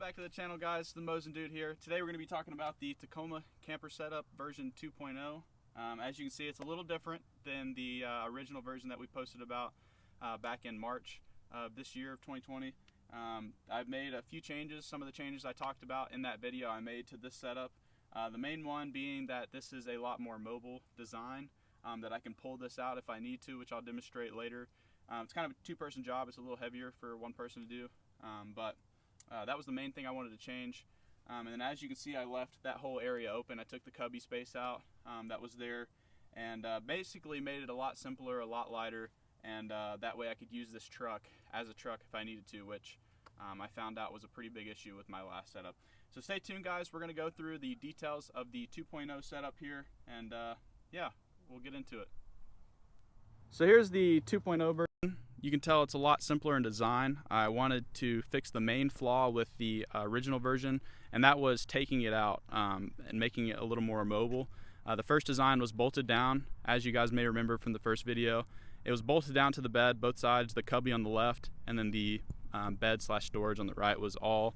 back to the channel, guys. The Mosin Dude here. Today we're going to be talking about the Tacoma camper setup version 2.0. As you can see, it's a little different than the original version that we posted about back in March of this year of 2020. I've made a few changes. Some of the changes I talked about in that video I made to this setup. The main one being that this is a lot more mobile design, that I can pull this out if I need to, which I'll demonstrate later. It's kind of a two-person job. It's a little heavier for one person to do, but that was the main thing I wanted to change. And then as you can see, I left that whole area open. I took the cubby space out that was there, and basically made it a lot simpler, a lot lighter, and that way I could use this truck as a truck if I needed to, which I found out was a pretty big issue with my last setup. So stay tuned, guys. We're going to go through the details of the 2.0 setup here, and yeah, we'll get into it. So here's the 2.0 version. You can tell it's a lot simpler in design. I wanted to fix the main flaw with the original version, and that was taking it out and making it a little more mobile. The first design was bolted down, as you guys may remember from the first video. It was bolted down to the bed, both sides, the cubby on the left, and then the bed/storage on the right was all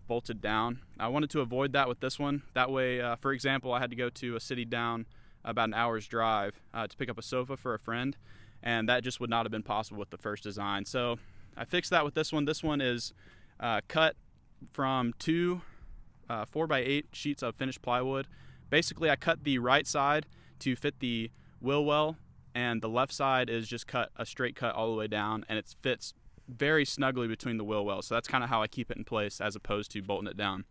bolted down. I wanted to avoid that with this one. That way, for example, I had to go to a city down about an hour's drive to pick up a sofa for a friend, and that just would not have been possible with the first design. So I fixed that with this one. This one is cut from two 4x8 sheets of finished plywood. Basically, I cut the right side to fit the wheel well, and the left side is just cut a straight cut all the way down, and it fits very snugly between the wheel wells. So that's kind of how I keep it in place as opposed to bolting it down.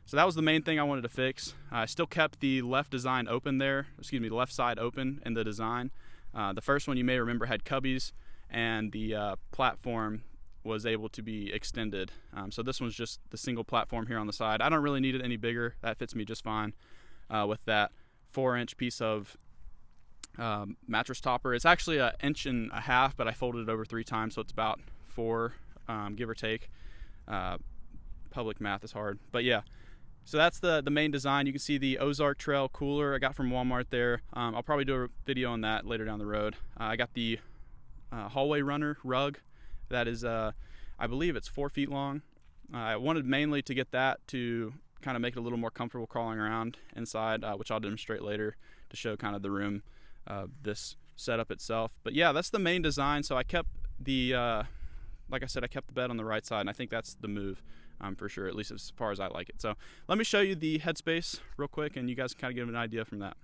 So that was the main thing I wanted to fix. I still kept the left design open there, the left side open in the design. The first one, you may remember, had cubbies, and the platform was able to be extended. So this one's just the single platform here on the side. I don't really need it any bigger. That fits me just fine with that 4-inch piece of mattress topper. It's actually 1.5 inches, but I folded it over 3 times, so it's about 4, give or take. Public math is hard, but yeah. So that's the main design. You can see the Ozark Trail cooler I got from Walmart there. I'll probably do a video on that later down the road. I got the hallway runner rug. That is, I believe it's 4 feet long. I wanted mainly to get that to kind of make it a little more comfortable crawling around inside, which I'll demonstrate later to show kind of the room, this setup itself. But yeah, that's the main design. So I kept the, like I said, I kept the bed on the right side, and I think that's the move. For sure, at least as far as I like it. So let me show you the headspace real quick, and you guys can kind of get an idea from that.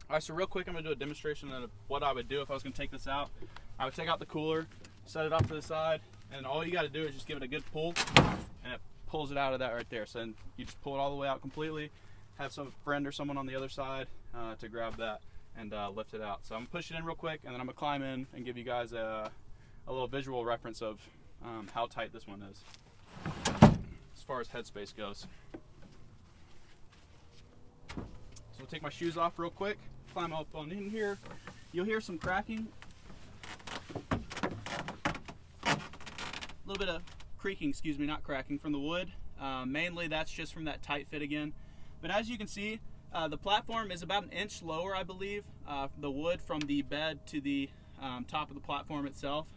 All right, so real quick, I'm gonna do a demonstration of what I would do if I was gonna take this out. I would take out the cooler, set it off to the side, and all you gotta do is just give it a good pull, and it pulls it out of that right there. So then you just pull it all the way out completely, have some friend or someone on the other side to grab that and lift it out. So I'm gonna push it in real quick, and then I'm gonna climb in and give you guys a little visual reference of how tight this one is as far as headspace goes. So I'll take my shoes off real quick, climb up on in here. You'll hear some cracking, a little bit of creaking, excuse me, not cracking, from the wood. Mainly that's just from that tight fit again. But as you can see, the platform is about 1 inch lower, I believe, the wood from the bed to the top of the platform itself.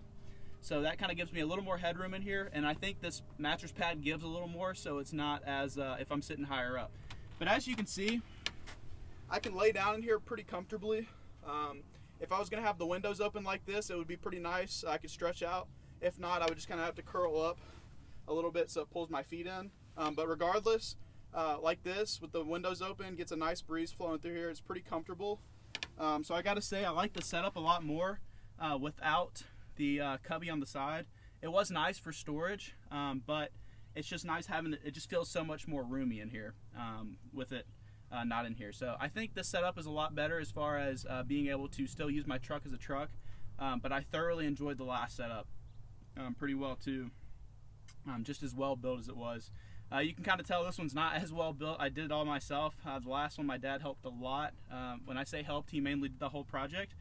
So that kind of gives me a little more headroom in here, and I think this mattress pad gives a little more, so it's not as if I'm sitting higher up. But as you can see, I can lay down in here pretty comfortably. If I was gonna have the windows open like this, it would be pretty nice. I could stretch out. If not, I would just kind of have to curl up a little bit so it pulls my feet in. But regardless, like this, with the windows open, gets a nice breeze flowing through here. It's pretty comfortable. So I gotta say, I like the setup a lot more without the cubby on the side. It was nice for storage, but it's just nice having it just feels so much more roomy in here with it not in here. So I think this setup is a lot better as far as being able to still use my truck as a truck, but I thoroughly enjoyed the last setup pretty well too, just as well built as it was. You can kind of tell this one's not as well built. I did it all myself. The last one, my dad helped a lot. When I say helped, he mainly did the whole project.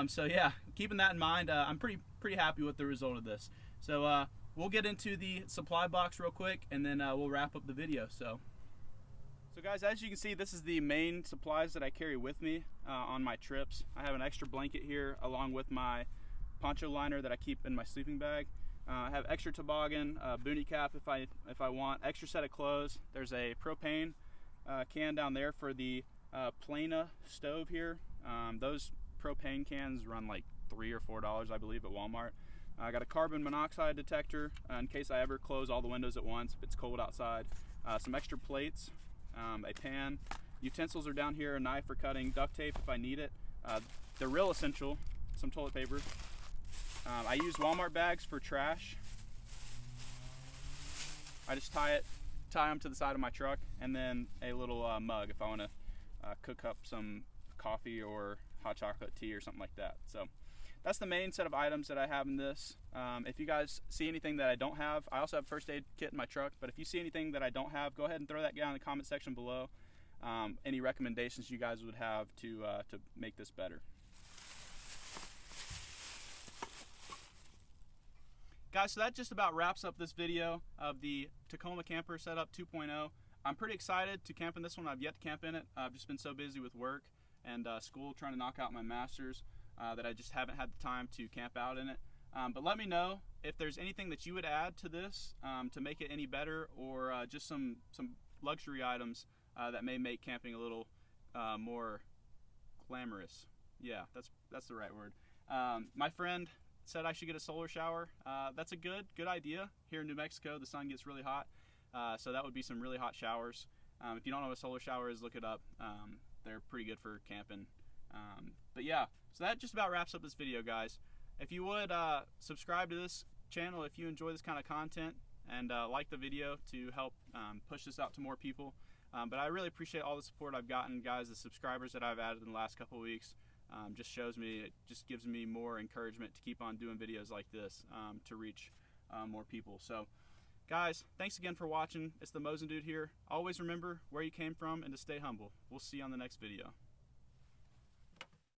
So yeah, keeping that in mind, I'm pretty happy with the result of this. So we'll get into the supply box real quick, and then we'll wrap up the video. So guys, as you can see, this is the main supplies that I carry with me on my trips. I have an extra blanket here along with my poncho liner that I keep in my sleeping bag. I have extra toboggan, boonie cap if I want, extra set of clothes. There's a propane can down there for the Plana stove here. Those propane cans run like $3 or $4, I believe, at Walmart. I got a carbon monoxide detector in case I ever close all the windows at once if it's cold outside. Some extra plates, a pan. Utensils are down here, a knife for cutting, duct tape if I need it. The real essential, some toilet paper. I use Walmart bags for trash. I just tie them to the side of my truck, and then a little mug if I want to cook up some coffee or hot chocolate tea or something like that. So that's the main set of items that I have in this. If you guys see anything that I don't have, I also have a first aid kit in my truck, but if you see anything that I don't have, go ahead and throw that down in the comment section below. Any recommendations you guys would have to make this better. Guys, so that just about wraps up this video of the Tacoma Camper Setup 2.0. I'm pretty excited to camp in this one. I've yet to camp in it. I've just been so busy with work and school trying to knock out my master's that I just haven't had the time to camp out in it. But let me know if there's anything that you would add to this to make it any better, or just some luxury items that may make camping a little more glamorous. Yeah, that's the right word. My friend said I should get a solar shower. That's a good idea. Here in New Mexico, the sun gets really hot, so that would be some really hot showers. If you don't know what a solar shower is, look it up. They're pretty good for camping. But yeah, so that just about wraps up this video, guys. If you would subscribe to this channel if you enjoy this kind of content, and like the video to help push this out to more people. But I really appreciate all the support I've gotten, guys. The subscribers that I've added in the last couple of weeks just shows me, it just gives me more encouragement to keep on doing videos like this to reach more people. So guys, thanks again for watching. It's the Mosin Dude here. Always remember where you came from and to stay humble. We'll see you on the next video.